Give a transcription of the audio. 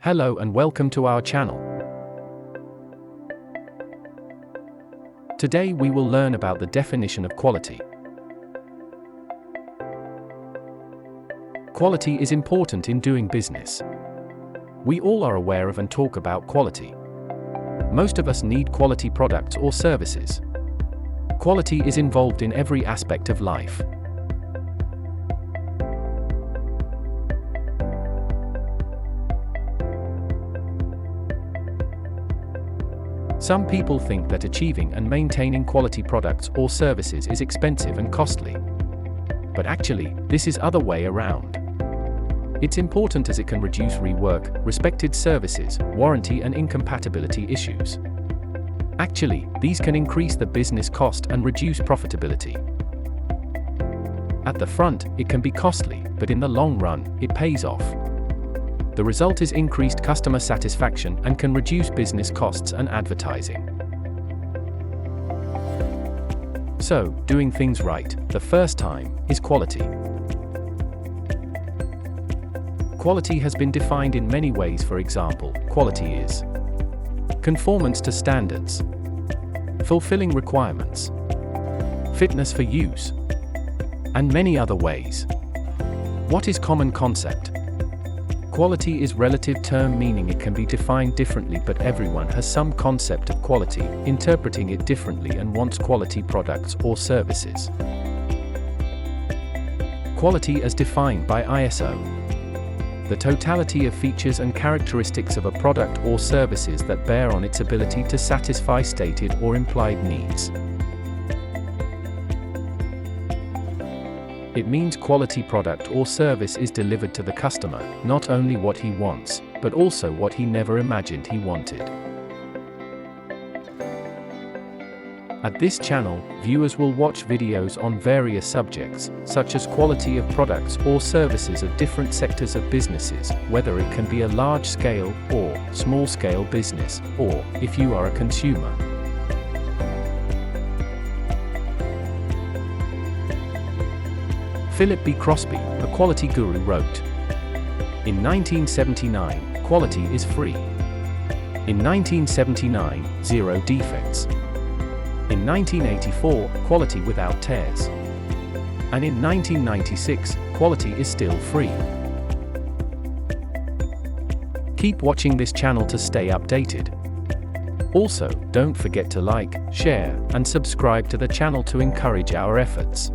Hello and welcome to our channel. Today we will learn about the definition of quality. Quality is important in doing business. We all are aware of and talk about quality. Most of us need quality products or services. Quality is involved in every aspect of life. Some people think that achieving and maintaining quality products or services is expensive and costly. But actually, this is other way around. It's important as it can reduce rework, respected services, warranty and incompatibility issues. Actually, these can increase the business cost and reduce profitability. At the front, it can be costly, but in the long run, it pays off. The result is increased customer satisfaction and can reduce business costs and advertising. So, doing things right, the first time, is quality. Quality has been defined in many ways. For example, quality is conformance to standards, fulfilling requirements, fitness for use, and many other ways. What is common concept? Quality is relative term, meaning it can be defined differently, but everyone has some concept of quality, interpreting it differently and wants quality products or services. Quality as defined by ISO. The totality of features and characteristics of a product or services that bear on its ability to satisfy stated or implied needs. It means quality product or service is delivered to the customer, not only what he wants, but also what he never imagined he wanted. At this channel, viewers will watch videos on various subjects, such as quality of products or services of different sectors of businesses, whether it can be a large-scale or small-scale business, or if you are a consumer. Philip B. Crosby, a quality guru, wrote, "In 1979, quality is free. In 1979, zero defects. In 1984, quality without tears. And in 1996, quality is still free." Keep watching this channel to stay updated. Also, don't forget to like, share, and subscribe to the channel to encourage our efforts.